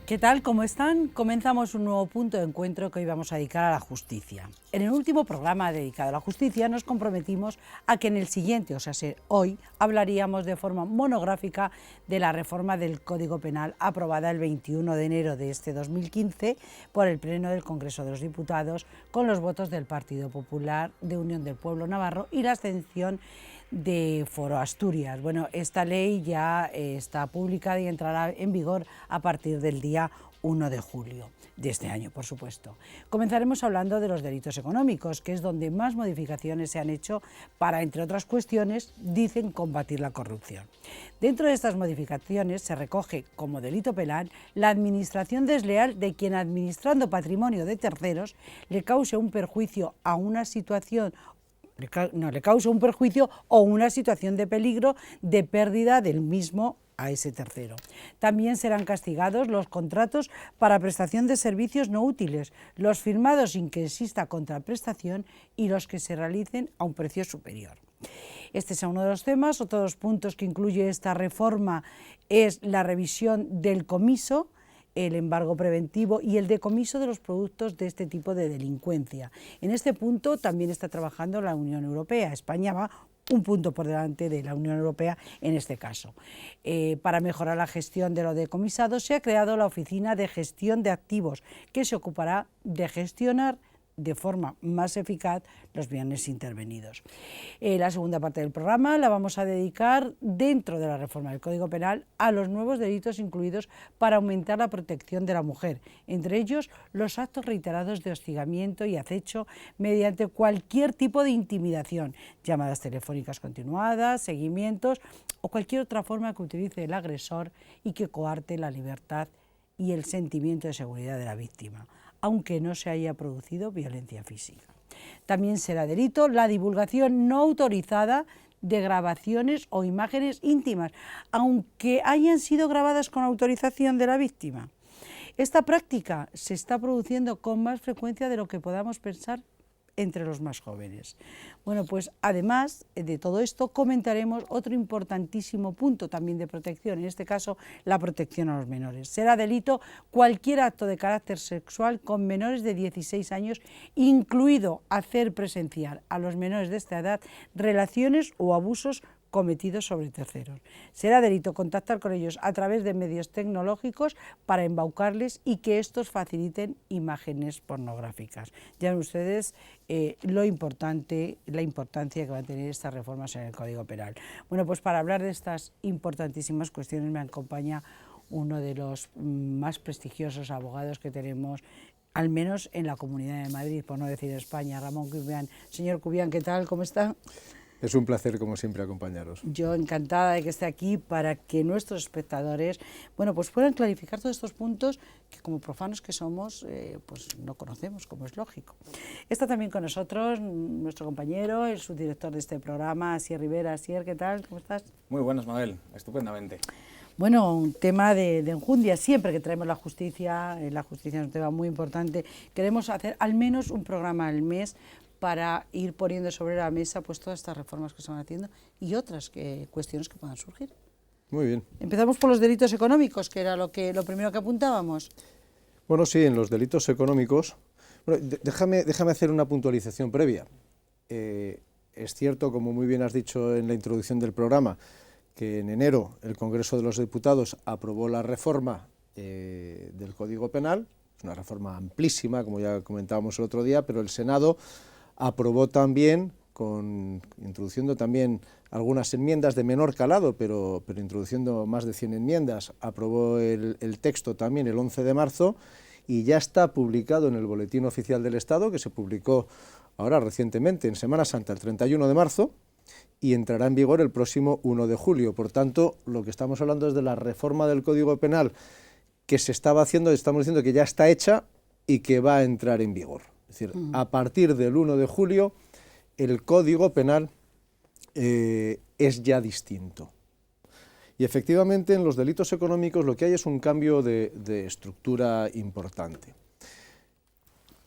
¿Qué tal? ¿Cómo están? Comenzamos un nuevo punto de encuentro que hoy vamos a dedicar a la justicia. En el último programa dedicado a la justicia nos comprometimos a que en el siguiente, o sea, hoy, hablaríamos de forma monográfica de la reforma del Código Penal aprobada el 21 de enero de este 2015 por el Pleno del Congreso de los Diputados con los votos del Partido Popular, de Unión del Pueblo Navarro y la abstención de Foro Asturias. Bueno, esta ley ya está publicada y entrará en vigor a partir del día 1 de julio de este año, por supuesto. Comenzaremos hablando de los delitos económicos, que es donde más modificaciones se han hecho para, entre otras cuestiones, dicen combatir la corrupción. Dentro de estas modificaciones se recoge como delito penal la administración desleal de quien, administrando patrimonio de terceros, le cause un perjuicio a una situación le causa un perjuicio o una situación de peligro de pérdida del mismo a ese tercero. También serán castigados los contratos para prestación de servicios no útiles, los firmados sin que exista contraprestación y los que se realicen a un precio superior. Este es uno de los temas. Otro de los puntos que incluye esta reforma es la revisión del comiso, el embargo preventivo y el decomiso de los productos de este tipo de delincuencia. En este punto también está trabajando la Unión Europea. España va un punto por delante de la Unión Europea en este caso. Para mejorar la gestión de lo decomisado se ha creado la Oficina de Gestión de Activos, que se ocupará de gestionar de forma más eficaz los bienes intervenidos. La segunda parte del programa la vamos a dedicar, dentro de la reforma del Código Penal, a los nuevos delitos incluidos para aumentar la protección de la mujer, entre ellos los actos reiterados de hostigamiento y acecho mediante cualquier tipo de intimidación, llamadas telefónicas continuadas, seguimientos o cualquier otra forma que utilice el agresor y que coarte la libertad y el sentimiento de seguridad de la víctima, aunque no se haya producido violencia física. También será delito la divulgación no autorizada de grabaciones o imágenes íntimas, aunque hayan sido grabadas con autorización de la víctima. Esta práctica se está produciendo con más frecuencia de lo que podamos pensar entre los más jóvenes. Bueno, pues además de todo esto comentaremos otro importantísimo punto también de protección, en este caso la protección a los menores. Será delito cualquier acto de carácter sexual con menores de 16 años, incluido hacer presenciar a los menores de esta edad relaciones o abusos cometidos sobre terceros. Será delito contactar con ellos a través de medios tecnológicos para embaucarles y que estos faciliten imágenes pornográficas. Ya ven ustedes la importancia que van a tener estas reformas en el Código Penal. Bueno, pues para hablar de estas importantísimas cuestiones me acompaña uno de los más prestigiosos abogados que tenemos, al menos en la Comunidad de Madrid, por no decir España, Ramón Cubián. Señor Cubián, ¿qué tal? ¿Cómo está? Es un placer, como siempre, acompañaros. Yo encantada de que esté aquí para que nuestros espectadores, bueno, pues puedan clarificar todos estos puntos que, como profanos que somos, pues no conocemos, como es lógico. Está también con nosotros nuestro compañero, el subdirector de este programa, Asier Rivera. Asier, ¿qué tal? ¿Cómo estás? Muy buenas, Mabel, estupendamente. Bueno, un tema de enjundia. Siempre que traemos la justicia es un tema muy importante. Queremos hacer al menos un programa al mes para ir poniendo sobre la mesa pues todas estas reformas que se van haciendo y otras cuestiones que puedan surgir. Muy bien. Empezamos por los delitos económicos, que era lo primero que apuntábamos. Bueno, sí, en los delitos económicos. Bueno, déjame hacer una puntualización previa. Es cierto, como muy bien has dicho en la introducción del programa, que en enero el Congreso de los Diputados aprobó la reforma del Código Penal. Es una reforma amplísima, como ya comentábamos el otro día, pero el Senado aprobó también, introduciendo también algunas enmiendas de menor calado, pero introduciendo más de 100 enmiendas, aprobó el texto también el 11 de marzo y ya está publicado en el Boletín Oficial del Estado, que se publicó ahora recientemente, en Semana Santa, el 31 de marzo, y entrará en vigor el próximo 1 de julio. Por tanto, lo que estamos hablando es de la reforma del Código Penal que se estaba haciendo, estamos diciendo que ya está hecha y que va a entrar en vigor. Es decir, a partir del 1 de julio el Código Penal es ya distinto. Y efectivamente en los delitos económicos lo que hay es un cambio de estructura importante.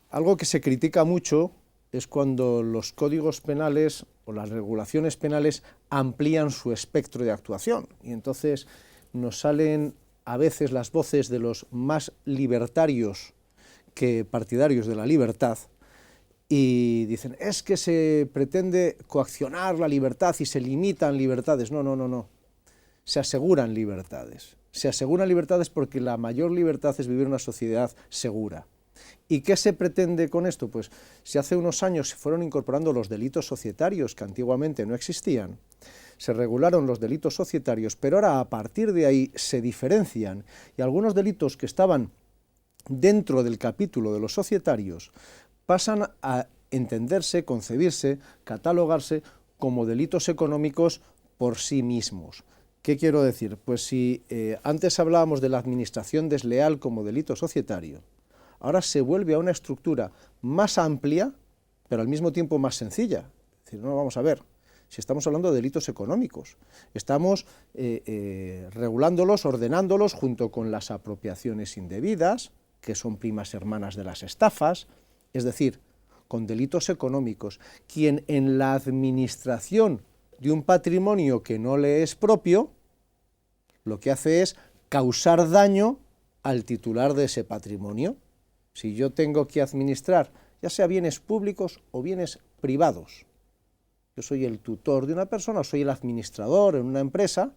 Algo que se critica mucho es cuando los códigos penales o las regulaciones penales amplían su espectro de actuación y entonces nos salen a veces las voces de los más libertarios que partidarios de la libertad, y dicen, es que se pretende coaccionar la libertad y se limitan libertades. No, no, no, no. Se aseguran libertades. Se aseguran libertades porque la mayor libertad es vivir en una sociedad segura. ¿Y qué se pretende con esto? Pues si hace unos años se fueron incorporando los delitos societarios que antiguamente no existían, se regularon los delitos societarios, pero ahora a partir de ahí se diferencian y algunos delitos que estaban dentro del capítulo de los societarios pasan a entenderse, concebirse, catalogarse como delitos económicos por sí mismos. ¿Qué quiero decir? Pues si antes hablábamos de la administración desleal como delito societario, ahora se vuelve a una estructura más amplia, pero al mismo tiempo más sencilla. Es decir, no, vamos a ver, si estamos hablando de delitos económicos, estamos regulándolos, ordenándolos junto con las apropiaciones indebidas, que son primas hermanas de las estafas, es decir, con delitos económicos. Quien en la administración de un patrimonio que no le es propio, lo que hace es causar daño al titular de ese patrimonio. Si yo tengo que administrar, ya sea bienes públicos o bienes privados, yo soy el tutor de una persona, soy el administrador en una empresa,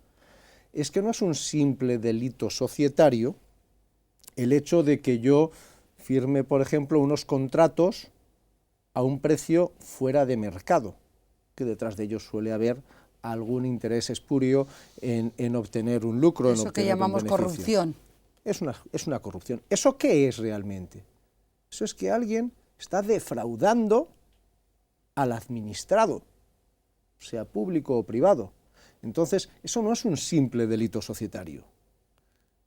es que no es un simple delito societario el hecho de que yo firme, por ejemplo, unos contratos a un precio fuera de mercado, que detrás de ellos suele haber algún interés espurio en obtener un lucro. Eso que llamamos corrupción. Es una corrupción. ¿Eso qué es realmente? Eso es que alguien está defraudando al administrado, sea público o privado. Entonces, eso no es un simple delito societario.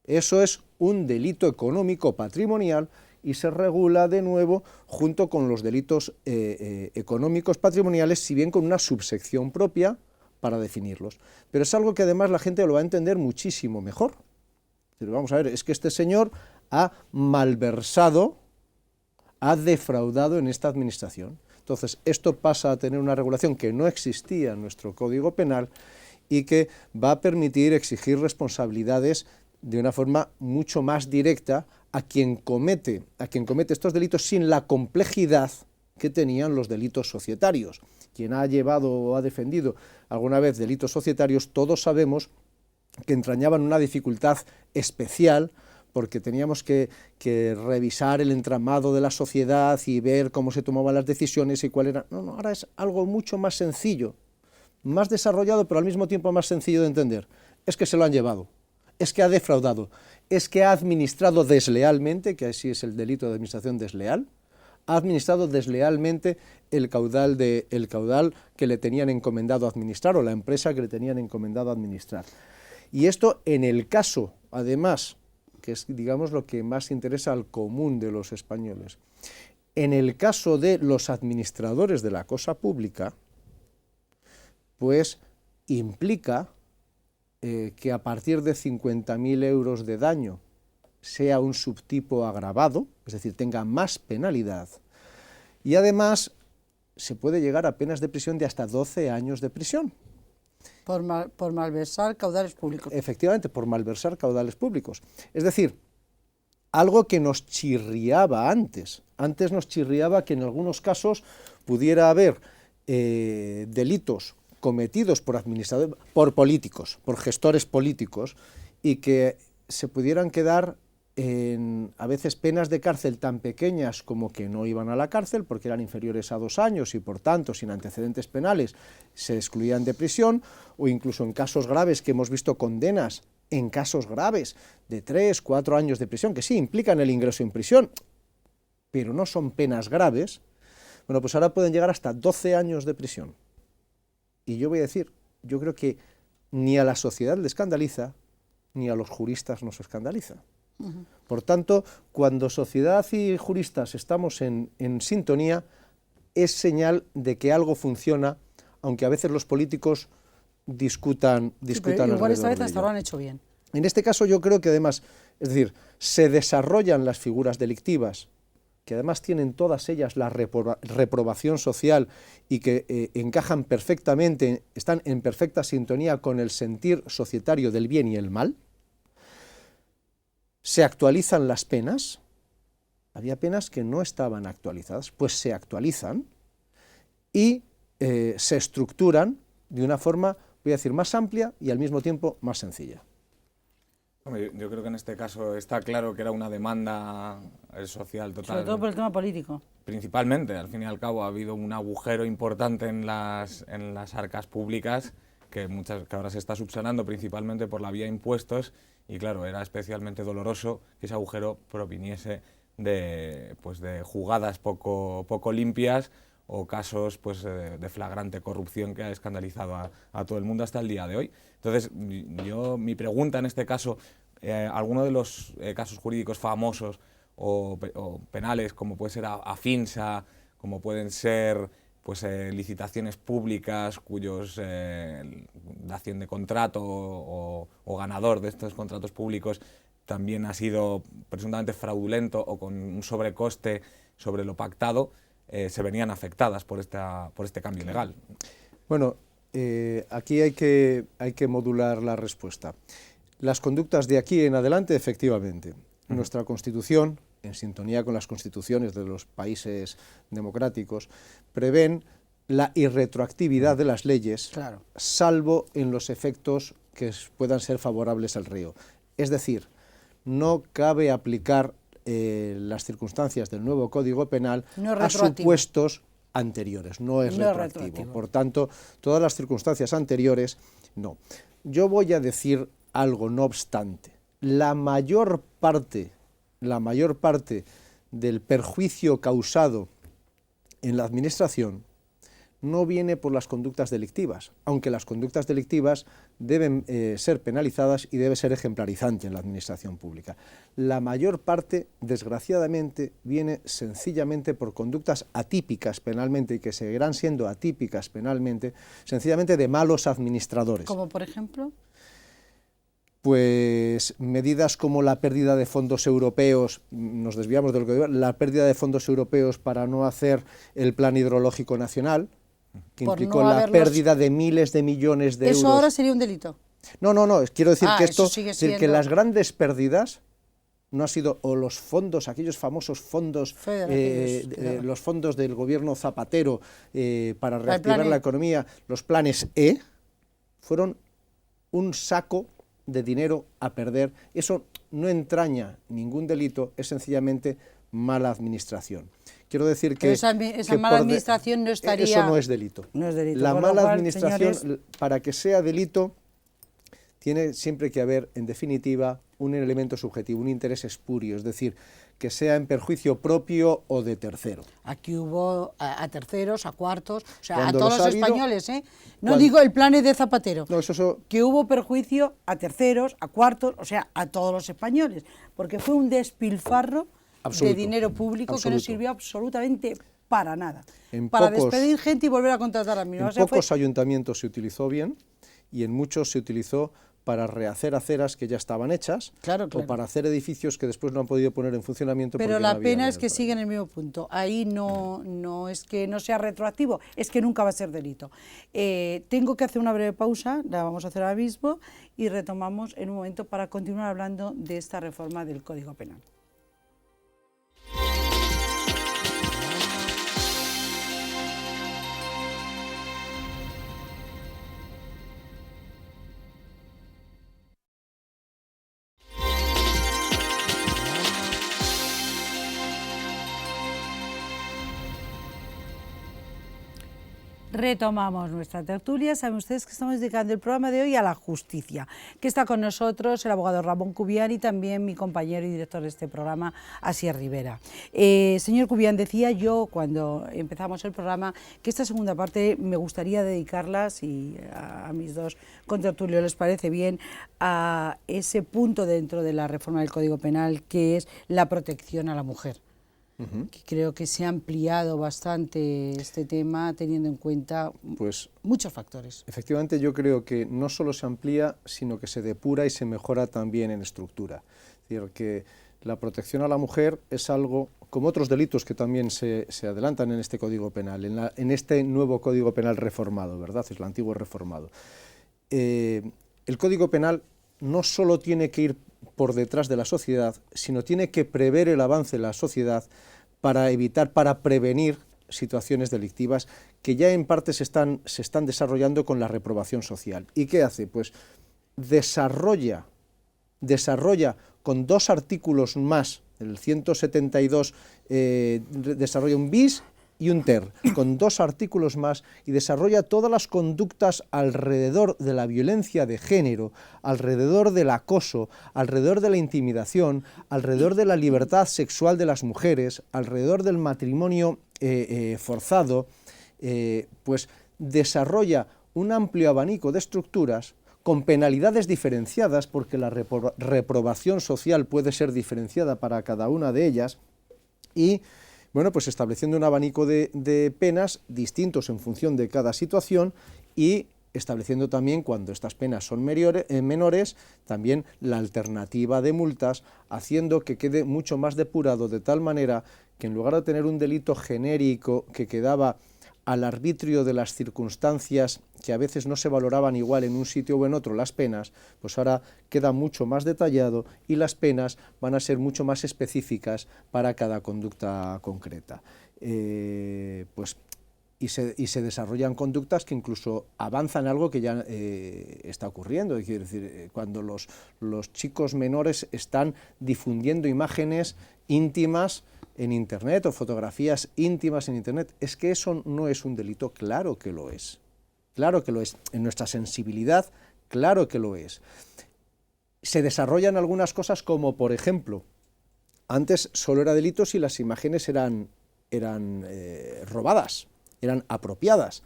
Eso es un delito económico patrimonial y se regula de nuevo junto con los delitos económicos patrimoniales, si bien con una subsección propia para definirlos. Pero es algo que además la gente lo va a entender muchísimo mejor. Pero vamos a ver, es que este señor ha malversado, ha defraudado en esta administración. Entonces, esto pasa a tener una regulación que no existía en nuestro Código Penal y que va a permitir exigir responsabilidades de una forma mucho más directa a quien comete estos delitos sin la complejidad que tenían los delitos societarios. Quien ha llevado o ha defendido alguna vez delitos societarios, todos sabemos que entrañaban una dificultad especial porque teníamos que revisar el entramado de la sociedad y ver cómo se tomaban las decisiones y cuál era. No, ahora es algo mucho más sencillo, más desarrollado, pero al mismo tiempo más sencillo de entender. Es que se lo han llevado, es que ha defraudado, es que ha administrado deslealmente, que así es el delito de administración desleal, ha administrado deslealmente el caudal que le tenían encomendado administrar, o la empresa que le tenían encomendado administrar. Y esto en el caso, además, que es, digamos, lo que más interesa al común de los españoles, en el caso de los administradores de la cosa pública, pues implica que a partir de 50.000 euros de daño sea un subtipo agravado, es decir, tenga más penalidad, y además se puede llegar a penas de prisión de hasta 12 años de prisión. Por malversar caudales públicos. Efectivamente, por malversar caudales públicos. Es decir, algo que nos chirriaba antes. Antes nos chirriaba que en algunos casos pudiera haber delitos cometidos por administradores, por políticos, por gestores políticos, y que se pudieran quedar a veces penas de cárcel tan pequeñas como que no iban a la cárcel porque eran inferiores a 2 años y por tanto sin antecedentes penales se excluían de prisión, o incluso en casos graves que hemos visto condenas en casos graves de 3, 4 años de prisión, que sí implican el ingreso en prisión, pero no son penas graves. Bueno, pues ahora pueden llegar hasta 12 años de prisión. Y yo voy a decir, yo creo que ni a la sociedad le escandaliza, ni a los juristas nos escandaliza. Por tanto, cuando sociedad y juristas estamos en sintonía, es señal de que algo funciona, aunque a veces los políticos discutan. Pero igual esta vez hasta lo han hecho bien. En este caso yo creo que además, es decir, se desarrollan las figuras delictivas, que además tienen todas ellas la reprobación social y que encajan perfectamente, están en perfecta sintonía con el sentir societario del bien y el mal. se actualizan las penas. Había penas que no estaban actualizadas, pues se actualizan y se estructuran de una forma, voy a decir, más amplia y al mismo tiempo más sencilla. Hombre, yo creo que en este caso está claro que era una demanda social total. Sobre todo por el tema político. Principalmente, al fin y al cabo, ha habido un agujero importante en las arcas públicas que ahora se está subsanando principalmente por la vía impuestos y claro, era especialmente doloroso que ese agujero proviniese de jugadas poco limpias o casos de flagrante corrupción que ha escandalizado a todo el mundo hasta el día de hoy. Entonces, mi pregunta en este caso, alguno de los casos jurídicos famosos o penales, como puede ser Afinsa, como pueden ser licitaciones públicas cuyos dación de contrato o ganador de estos contratos públicos también ha sido presuntamente fraudulento o con un sobrecoste sobre lo pactado, se venían afectadas por este cambio legal. Bueno, aquí hay que modular la respuesta. Las conductas de aquí en adelante, efectivamente. Nuestra Constitución, en sintonía con las constituciones de los países democráticos, prevén la irretroactividad de las leyes, claro, salvo en los efectos que puedan ser favorables al reo. Es decir, no cabe aplicar las circunstancias del nuevo Código Penal a supuestos anteriores, no es retroactivo. Por tanto, todas las circunstancias anteriores, no. Yo voy a decir algo, no obstante, la mayor parte del perjuicio causado en la administración no viene por las conductas delictivas, aunque las conductas delictivas deben ser penalizadas y debe ser ejemplarizante en la administración pública. La mayor parte, desgraciadamente, viene sencillamente por conductas atípicas penalmente y que seguirán siendo atípicas penalmente, sencillamente de malos administradores. ¿Como por ejemplo? Pues medidas como la pérdida de fondos europeos, nos desviamos de lo que digo, la pérdida de fondos europeos para no hacer el plan hidrológico nacional, que implicó la pérdida de miles de millones de euros. ¿Eso ahora sería un delito? No, quiero decir que esto, siendo... que las grandes pérdidas no ha sido, o los fondos, aquellos famosos fondos, los fondos del gobierno Zapatero para reactivar la economía, los planes E, fueron un saco de dinero a perder. Eso no entraña ningún delito, es sencillamente mala administración. Quiero decir que esa mala administración no estaría... Eso no es delito. No es delito. La mala administración, señores, para que sea delito, tiene siempre que haber, en definitiva, un elemento subjetivo, un interés espurio, es decir, que sea en perjuicio propio o de tercero. Aquí hubo a terceros, a cuartos, o sea, Cuando a todos los españoles, ¿eh? No digo el plan de Zapatero, no, eso... que hubo perjuicio a terceros, a cuartos, o sea, a todos los españoles, porque fue un despilfarro de dinero público que no sirvió absolutamente para nada. Para despedir gente y volver a contratar a mí. En pocos ayuntamientos se utilizó bien y en muchos se utilizó para rehacer aceras que ya estaban hechas, o para hacer edificios que después no han podido poner en funcionamiento. Pero la pena es que sigue en el mismo punto. Ahí no es que no sea retroactivo, es que nunca va a ser delito. Tengo que hacer una breve pausa, la vamos a hacer ahora mismo, y retomamos en un momento para continuar hablando de esta reforma del Código Penal. Retomamos nuestra tertulia. Saben ustedes que estamos dedicando el programa de hoy a la justicia, que está con nosotros el abogado Ramón Cubián y también mi compañero y director de este programa, Asier Rivera. Señor Cubián, decía yo cuando empezamos el programa que esta segunda parte me gustaría dedicarla, si a mis dos contertulios les parece bien, a ese punto dentro de la reforma del Código Penal que es la protección a la mujer. Que creo que se ha ampliado bastante este tema teniendo en cuenta muchos factores. Efectivamente, yo creo que no solo se amplía, sino que se depura y se mejora también en estructura. Es decir, que la protección a la mujer es algo, como otros delitos que también se adelantan en este Código Penal, en este nuevo Código Penal reformado, ¿verdad? Es el antiguo reformado. El Código Penal no solo tiene que ir por detrás de la sociedad, sino tiene que prever el avance de la sociedad para evitar, para prevenir situaciones delictivas que ya en parte se están desarrollando con la reprobación social. ¿Y qué hace? Pues desarrolla con 2 artículos más, el 172 desarrolla un bis y un ter, con 2 artículos más, y desarrolla todas las conductas alrededor de la violencia de género, alrededor del acoso, alrededor de la intimidación, alrededor de la libertad sexual de las mujeres, alrededor del matrimonio forzado, pues desarrolla un amplio abanico de estructuras con penalidades diferenciadas, porque la reprobación social puede ser diferenciada para cada una de ellas, y bueno, pues estableciendo un abanico de penas distintos en función de cada situación, y estableciendo también, cuando estas penas son menores, también la alternativa de multas, haciendo que quede mucho más depurado, de tal manera que en lugar de tener un delito genérico que quedaba al arbitrio de las circunstancias, que a veces no se valoraban igual en un sitio o en otro las penas, pues ahora queda mucho más detallado y las penas van a ser mucho más específicas para cada conducta concreta. Y se desarrollan conductas que incluso avanzan algo que ya está ocurriendo, es decir, cuando los chicos menores están difundiendo imágenes íntimas en Internet o fotografías íntimas en Internet, es que eso no es un delito. Claro que lo es, claro que lo es, en nuestra sensibilidad, claro que lo es. Se desarrollan algunas cosas como, por ejemplo, antes solo era delito si las imágenes eran robadas, eran apropiadas,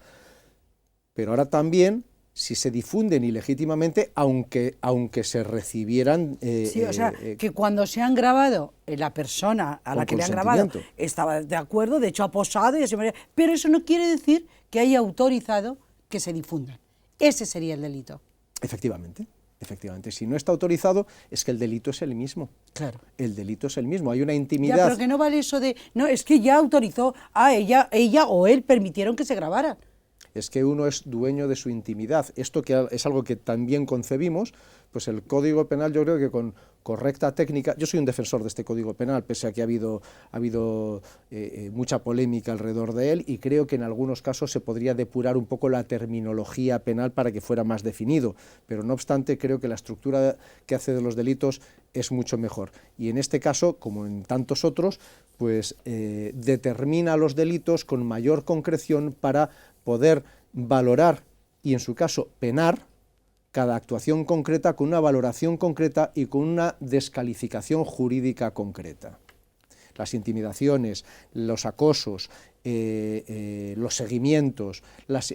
pero ahora también si se difunden ilegítimamente, aunque se recibieran... sí, o sea, que cuando se han grabado, la persona a la que le han grabado estaba de acuerdo, de hecho ha posado, pero eso no quiere decir que haya autorizado que se difundan. Ese sería el delito. Efectivamente. Si no está autorizado, es que el delito es el mismo. Claro. El delito es el mismo, hay una intimidad... Ya, pero que no vale eso de... No, es que ya autorizó a ella o él permitieron que se grabaran. Es que uno es dueño de su intimidad. Esto que es algo que también concebimos, pues el Código Penal, yo creo que con correcta técnica, yo soy un defensor de este Código Penal, pese a que ha habido mucha polémica alrededor de él, y creo que en algunos casos se podría depurar un poco la terminología penal para que fuera más definido, pero no obstante creo que la estructura que hace de los delitos es mucho mejor. Y en este caso, como en tantos otros, pues determina los delitos con mayor concreción para poder valorar y, en su caso, penar cada actuación concreta con una valoración concreta y con una descalificación jurídica concreta. Las intimidaciones, los acosos, los seguimientos, las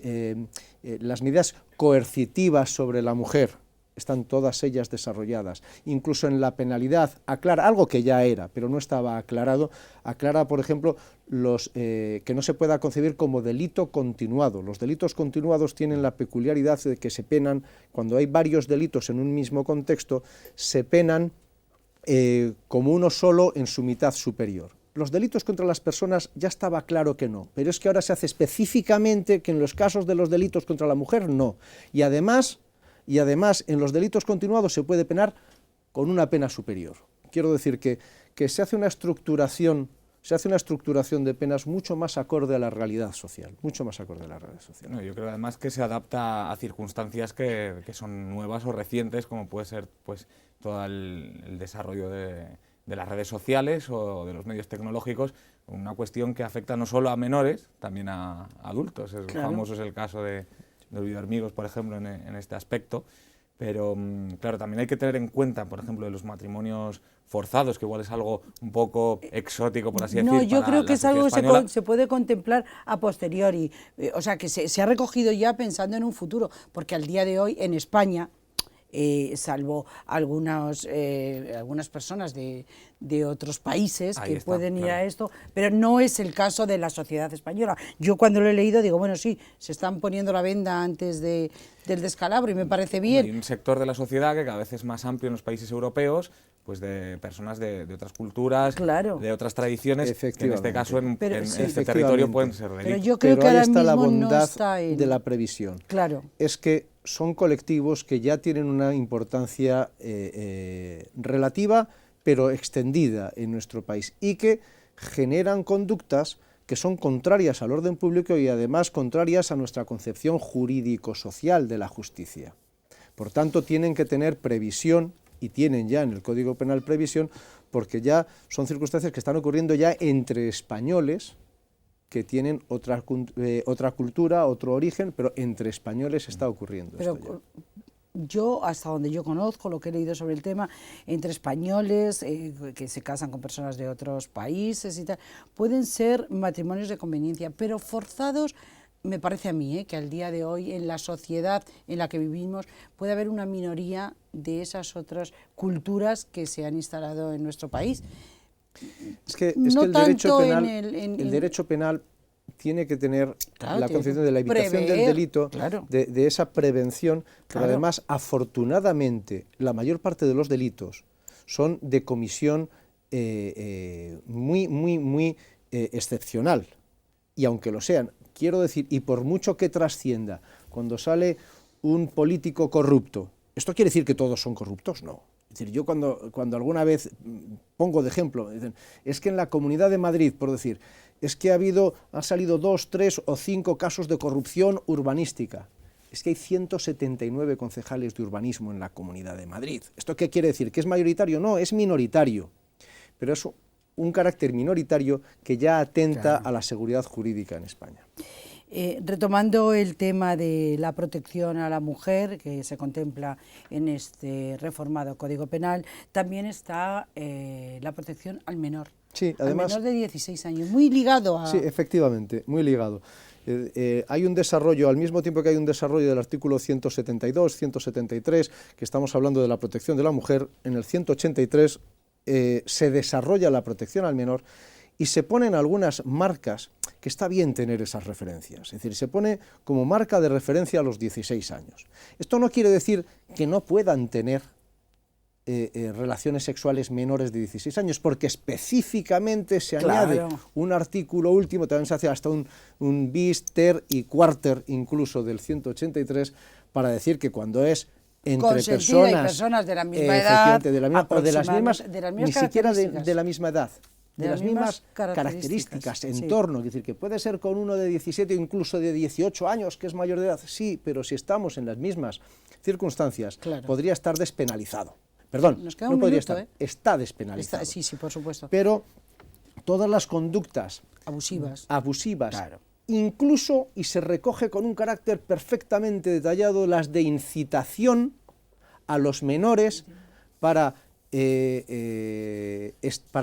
medidas coercitivas sobre la mujer, están todas ellas desarrolladas. Incluso en la penalidad aclara algo que ya era, pero no estaba aclarado, aclara, por ejemplo, que no se pueda concebir como delito continuado. Los delitos continuados tienen la peculiaridad de que se penan, cuando hay varios delitos en un mismo contexto, se penan como uno solo en su mitad superior. Los delitos contra las personas ya estaba claro que no, pero es que ahora se hace específicamente que en los casos de los delitos contra la mujer no. Y además en los delitos continuados se puede penar con una pena superior. Quiero decir que se hace una estructuración de penas mucho más acorde a la realidad social, mucho más acorde a la realidad social. No, yo creo además que se adapta a circunstancias que son nuevas o recientes, como puede ser pues todo el desarrollo de las redes sociales o de los medios tecnológicos, una cuestión que afecta no solo a menores, también a adultos. Claro. Famoso es el caso de Videoamigos, por ejemplo, en este aspecto, pero claro, también hay que tener en cuenta, por ejemplo, de los matrimonios forzados, que igual es algo un poco exótico, por así decir. No, yo creo que es algo que se puede contemplar a posteriori, o sea, que se ha recogido ya pensando en un futuro, porque al día de hoy en España, salvo algunas personas de otros países que pueden ir a esto, pero no es el caso de la sociedad española. Yo cuando lo he leído digo, bueno, sí, se están poniendo la venda antes del descalabro y me parece bien. Hay un sector de la sociedad que cada vez es más amplio en los países europeos, pues de personas de otras culturas, claro, de otras tradiciones, que en este caso en este territorio pueden ser delitos. Pero yo creo que ahora está mismo la bondad no está de la previsión. Claro. Es que son colectivos que ya tienen una importancia relativa, pero extendida en nuestro país, y que generan conductas que son contrarias al orden público y además contrarias a nuestra concepción jurídico-social de la justicia. Por tanto, tienen que tener previsión, y tienen ya en el Código Penal previsión, porque ya son circunstancias que están ocurriendo ya entre españoles que tienen otra cultura, otro origen, pero entre españoles está ocurriendo pero esto ya. Yo, hasta donde yo conozco, lo que he leído sobre el tema, entre españoles que se casan con personas de otros países y tal, pueden ser matrimonios de conveniencia, pero forzados, me parece a mí, que al día de hoy, en la sociedad en la que vivimos, puede haber una minoría de esas otras culturas que se han instalado en nuestro país. Es que No el derecho penal tiene que tener la concepción de la evitación del delito, de esa prevención, pero además, afortunadamente, la mayor parte de los delitos son de comisión muy excepcional, y aunque lo sean, quiero decir, y por mucho que trascienda, cuando sale un político corrupto, ¿esto quiere decir que todos son corruptos? No. Es decir, yo cuando alguna vez pongo de ejemplo, es que en la Comunidad de Madrid, por decir, es que ha salido 2, 3 o 5 casos de corrupción urbanística. Es que hay 179 concejales de urbanismo en la Comunidad de Madrid. ¿Esto qué quiere decir? ¿Que es mayoritario? No, es minoritario, pero es un carácter minoritario que ya atenta a la seguridad jurídica en España. Retomando el tema de la protección a la mujer que se contempla en este reformado Código Penal, también está la protección al menor. Sí, además, al menor de 16 años, muy ligado a... Sí, efectivamente, muy ligado. Hay un desarrollo, al mismo tiempo que hay un desarrollo del artículo 172, 173, que estamos hablando de la protección de la mujer, en el 183 se desarrolla la protección al menor y se ponen algunas marcas, que está bien tener esas referencias, es decir, se pone como marca de referencia a los 16 años. Esto no quiere decir que no puedan tener relaciones sexuales menores de 16 años, porque específicamente se añade un artículo último, también se hace hasta un bis, ter y cuarter incluso del 183, para decir que cuando es entre personas de la misma edad, o de las mismas, ni siquiera de la misma edad, de las mismas características, entorno, es decir, que puede ser con uno de 17 o incluso de 18 años, que es mayor de edad, sí, pero si estamos en las mismas circunstancias, podría estar despenalizado. Perdón, no podría estar, está despenalizado. Sí, por supuesto. Pero todas las conductas abusivas, incluso, y se recoge con un carácter perfectamente detallado, las de incitación a los menores para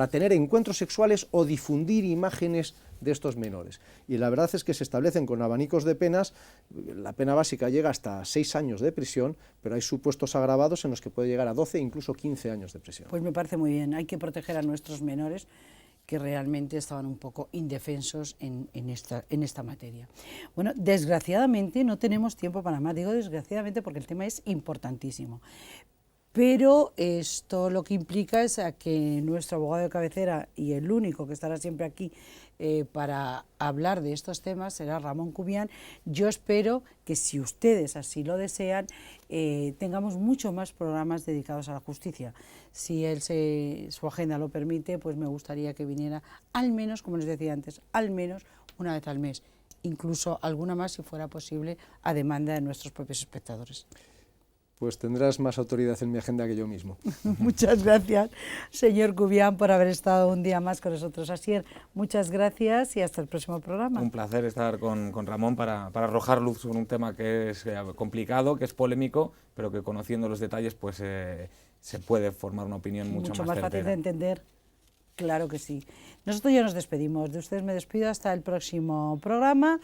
tener encuentros sexuales o difundir imágenes de estos menores. Y la verdad es que se establecen con abanicos de penas, la pena básica llega hasta 6 años de prisión, pero hay supuestos agravados en los que puede llegar a 12 e incluso 15 años de prisión. Pues me parece muy bien, hay que proteger a nuestros menores que realmente estaban un poco indefensos en esta materia. Bueno, desgraciadamente no tenemos tiempo para más, digo desgraciadamente porque el tema es importantísimo. Pero esto lo que implica es a que nuestro abogado de cabecera, y el único que estará siempre aquí para hablar de estos temas, será Ramón Cubián. Yo espero que, si ustedes así lo desean, tengamos muchos más programas dedicados a la justicia. Si su agenda lo permite, pues me gustaría que viniera al menos, como les decía antes, al menos una vez al mes, incluso alguna más si fuera posible, a demanda de nuestros propios espectadores. Pues tendrás más autoridad en mi agenda que yo mismo. Muchas gracias, señor Cubián, por haber estado un día más con nosotros. Asier, muchas gracias y hasta el próximo programa. Un placer estar con Ramón para arrojar luz sobre un tema que es complicado, que es polémico, pero que conociendo los detalles pues se puede formar una opinión mucho más certera. Fácil de entender. Claro que sí. Nosotros ya nos despedimos. De ustedes me despido hasta el próximo programa.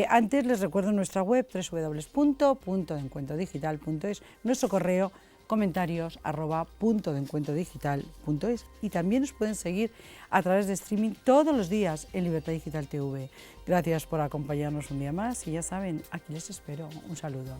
Antes les recuerdo nuestra web www.puntodencuentrodigital.es, nuestro correo comentarios@puntodencuentrodigital.es, y también nos pueden seguir a través de streaming todos los días en Libertad Digital TV. Gracias por acompañarnos un día más y ya saben, aquí les espero. Un saludo.